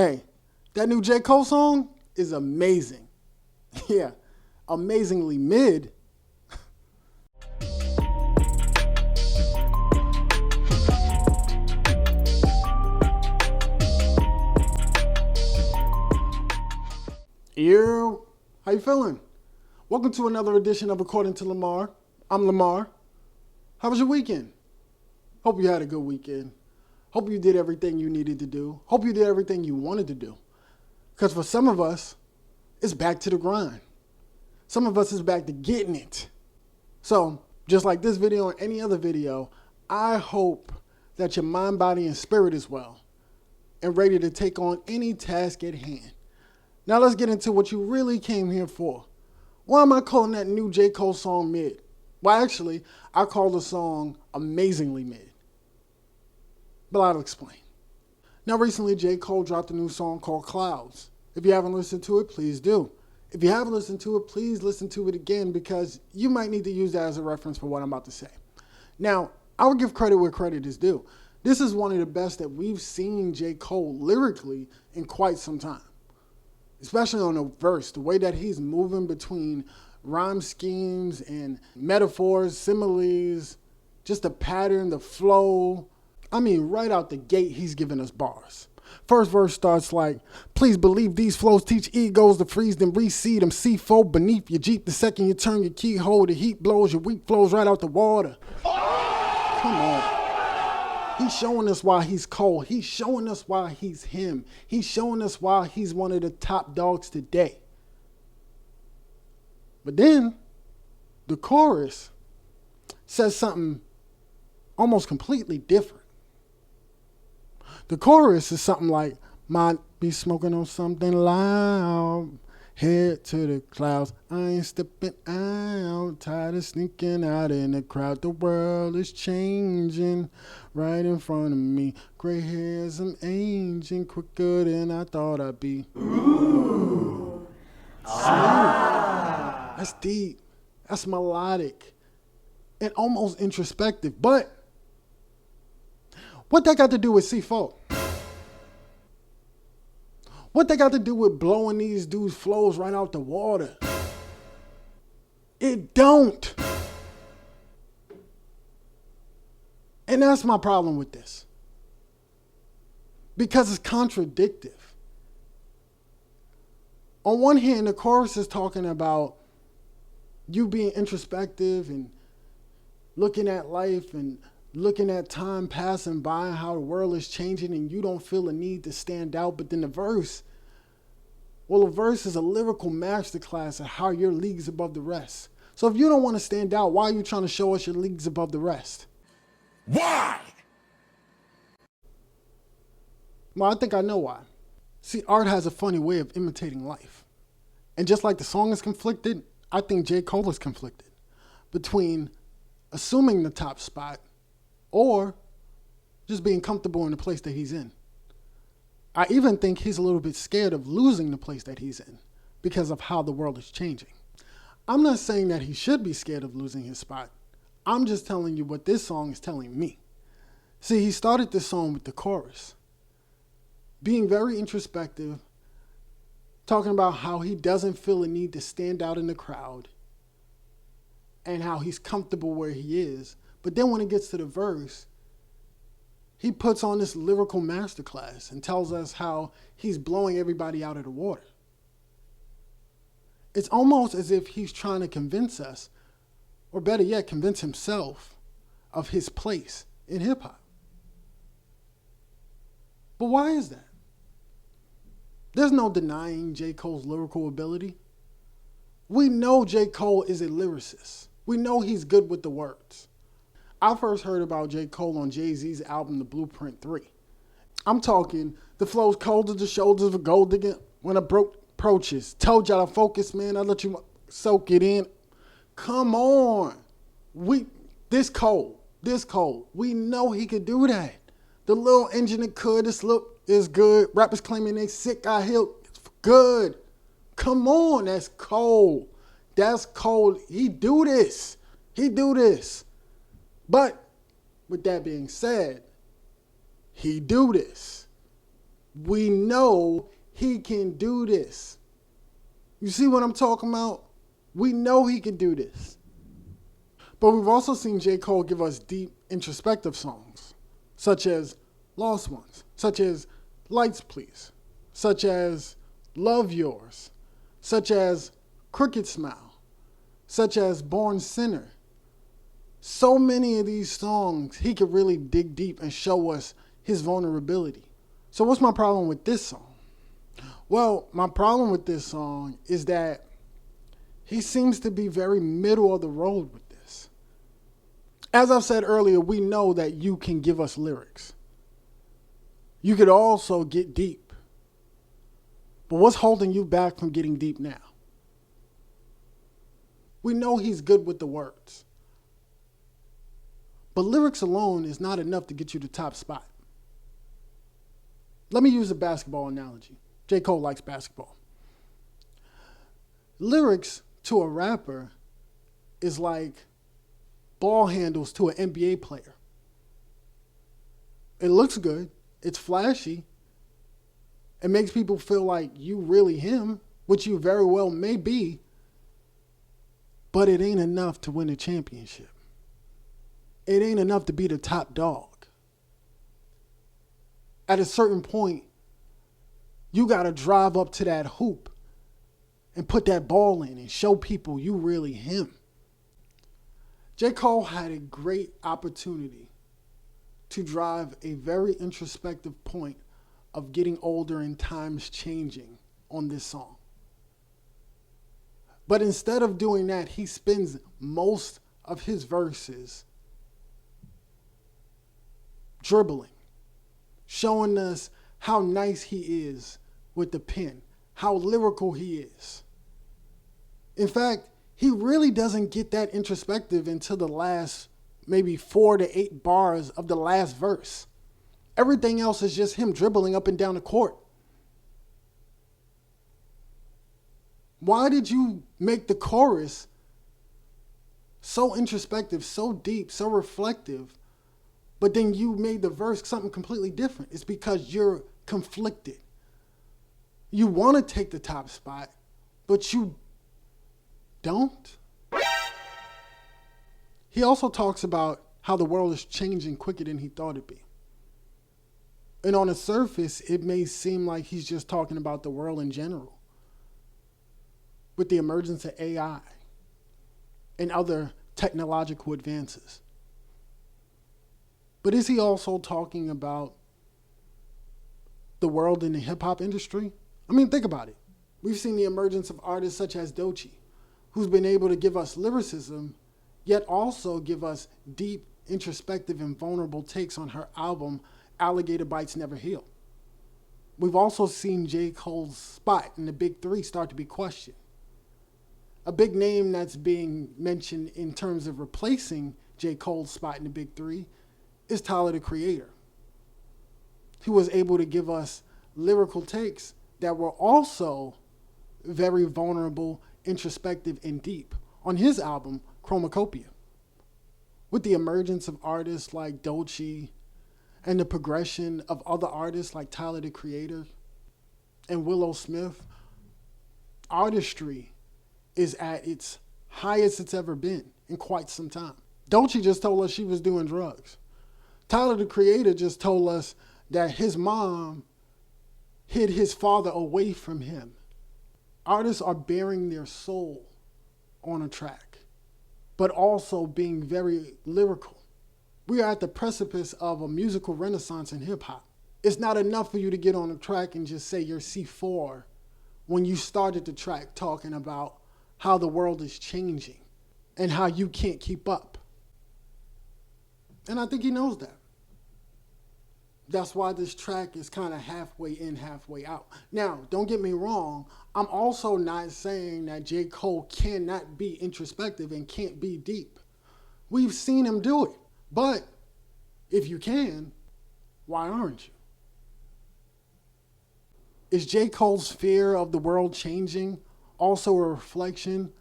Hey, that new J.Cole song is amazing. Yeah, amazingly mid. Yo, how you feeling? Welcome to another edition of According to Lamar. I'm Lamar. How was your weekend? Hope you had a good weekend. Hope you did everything you needed to do. Hope you did everything you wanted to do. Because for some of us, it's back to the grind. Some of us is back to getting it. So, just like this video or any other video, I hope that your mind, body, and spirit is well and ready to take on any task at hand. Now let's get into what you really came here for. Why am I calling that new J. Cole song mid? Well, actually, I call the song amazingly mid. But I'll explain. Now, recently, J. Cole dropped a new song called Clouds. If you haven't listened to it, please do. If you haven't listened to it, please listen to it again because you might need to use that as a reference for what I'm about to say. Now, I will give credit where credit is due. This is one of the best that we've seen J. Cole lyrically in quite some time. Especially on the verse, the way that he's moving between rhyme schemes and metaphors, similes, just the pattern, the flow. I mean, right out the gate, he's giving us bars. First verse starts like, please believe these flows teach egos to freeze, then reseed them C4 beneath your Jeep. The second you turn your keyhole, the heat blows, your weak flows right out the water. Come on. He's showing us why he's Cole. He's showing us why he's him. He's showing us why he's one of the top dogs today. But then the chorus says something almost completely different. The chorus is something like, might be smoking on something loud, head to the clouds, I ain't stepping out, tired of sneaking out in the crowd, the world is changing right in front of me, gray hairs, I'm aging quicker than I thought I'd be. Ooh. Ah. That's deep, that's melodic, and almost introspective, but what that got to do with C4? What that got to do with blowing these dudes' flows right out the water? It don't. And that's my problem with this. Because it's contradictive. On one hand, the chorus is talking about you being introspective and looking at life and looking at time passing by and how the world is changing and you don't feel a need to stand out. But then the verse is a lyrical masterclass of how you're leagues above the rest. So if you don't want to stand out, why are you trying to show us your leagues above the rest? Why? Well, I think I know why. See, art has a funny way of imitating life. And just like the song is conflicted, I think J. Cole is conflicted between assuming the top spot or just being comfortable in the place that he's in. I even think he's a little bit scared of losing the place that he's in because of how the world is changing. I'm not saying that he should be scared of losing his spot. I'm just telling you what this song is telling me. See, he started this song with the chorus, being very introspective, talking about how he doesn't feel a need to stand out in the crowd and how he's comfortable where he is. But then when it gets to the verse, he puts on this lyrical masterclass and tells us how he's blowing everybody out of the water. It's almost as if he's trying to convince us, or better yet, convince himself of his place in hip hop. But why is that? There's no denying J. Cole's lyrical ability. We know J. Cole is a lyricist. We know he's good with the words. I first heard about J. Cole on Jay-Z's album, The Blueprint 3. I'm talking, the flow's cold as the shoulders of a gold digger when a broke approaches. Told y'all to focus, man. I let you soak it in. Come on. This Cole. We know he could do that. The little engine that could, this look is good. Rappers claiming they sick, I healed. It's good. Come on, that's Cole. That's Cole. He do this. But with that being said, he do this. We know he can do this. You see what I'm talking about? We know he can do this. But we've also seen J. Cole give us deep, introspective songs, such as Lost Ones, such as Lights Please, such as Love Yours, such as Crooked Smile, such as Born Sinner. So many of these songs, he could really dig deep and show us his vulnerability. So what's my problem with this song? Well, my problem with this song is that he seems to be very middle of the road with this. As I've said earlier, we know that you can give us lyrics. You could also get deep. But what's holding you back from getting deep now? We know he's good with the words. But lyrics alone is not enough to get you the top spot. Let me use a basketball analogy. J. Cole likes basketball. Lyrics to a rapper is like ball handles to an NBA player. It looks good. It's flashy. It makes people feel like you really him, which you very well may be, but it ain't enough to win a championship. It ain't enough to be the top dog. At a certain point, you got to drive up to that hoop and put that ball in and show people you really him. J. Cole had a great opportunity to drive a very introspective point of getting older and times changing on this song. But instead of doing that, he spends most of his verses dribbling, showing us how nice he is with the pen, how lyrical he is. In fact, he really doesn't get that introspective until the last maybe 4 to 8 bars of the last verse. Everything else is just him dribbling up and down the court. Why did you make the chorus so introspective, so deep, so reflective, but then you made the verse something completely different? It's because you're conflicted. You want to take the top spot, but you don't. He also talks about how the world is changing quicker than he thought it'd be. And on the surface, it may seem like he's just talking about the world in general. With the emergence of AI and other technological advances. But is he also talking about the world in the hip-hop industry? I mean, think about it. We've seen the emergence of artists such as Doechii, who's been able to give us lyricism, yet also give us deep, introspective, and vulnerable takes on her album, Alligator Bites Never Heal. We've also seen J. Cole's spot in the Big Three start to be questioned. A big name that's being mentioned in terms of replacing J. Cole's spot in the Big Three is Tyler, the Creator. He was able to give us lyrical takes that were also very vulnerable, introspective, and deep on his album, Chromacopia. With the emergence of artists like Doechii and the progression of other artists like Tyler, the Creator, and Willow Smith, artistry is at its highest it's ever been in quite some time. Doechii just told us she was doing drugs. Tyler, the Creator, just told us that his mom hid his father away from him. Artists are bearing their soul on a track, but also being very lyrical. We are at the precipice of a musical renaissance in hip-hop. It's not enough for you to get on a track and just say you're C4 when you started the track talking about how the world is changing and how you can't keep up. And I think he knows that. That's why this track is kind of halfway in, halfway out. Now, don't get me wrong. I'm also not saying that J. Cole cannot be introspective and can't be deep. We've seen him do it. But if you can, why aren't you? Is J. Cole's fear of the world changing also a reflection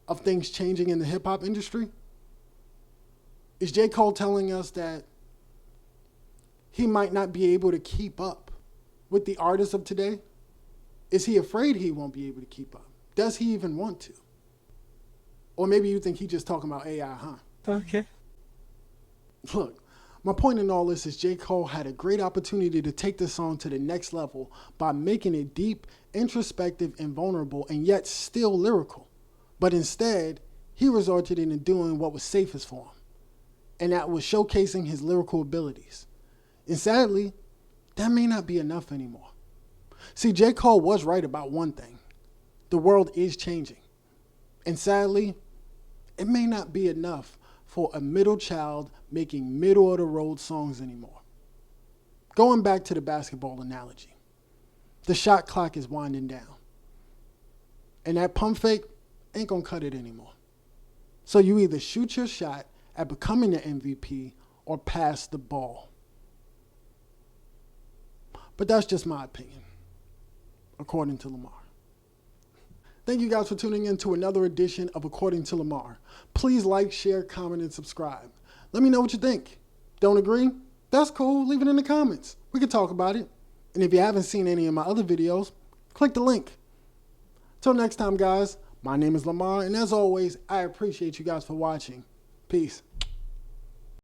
of things changing in the hip-hop industry? Is J. Cole telling us that he might not be able to keep up with the artists of today? Is he afraid he won't be able to keep up? Does he even want to? Or maybe you think he's just talking about AI, huh? Okay. Look, my point in all this is J. Cole had a great opportunity to take this song to the next level by making it deep, introspective, and vulnerable, and yet still lyrical. But instead, he resorted into doing what was safest for him, and that was showcasing his lyrical abilities. And sadly, that may not be enough anymore. See, J. Cole was right about one thing. The world is changing. And sadly, it may not be enough for a middle child making middle-of-the-road songs anymore. Going back to the basketball analogy, the shot clock is winding down. And that pump fake ain't gonna cut it anymore. So you either shoot your shot at becoming the MVP or pass the ball. But that's just my opinion, according to Lamar. Thank you guys for tuning in to another edition of According to Lamar. Please like, share, comment, and subscribe. Let me know what you think. Don't agree? That's cool. Leave it in the comments. We can talk about it. And if you haven't seen any of my other videos, click the link. Till next time, guys, my name is Lamar, and as always, I appreciate you guys for watching. Peace.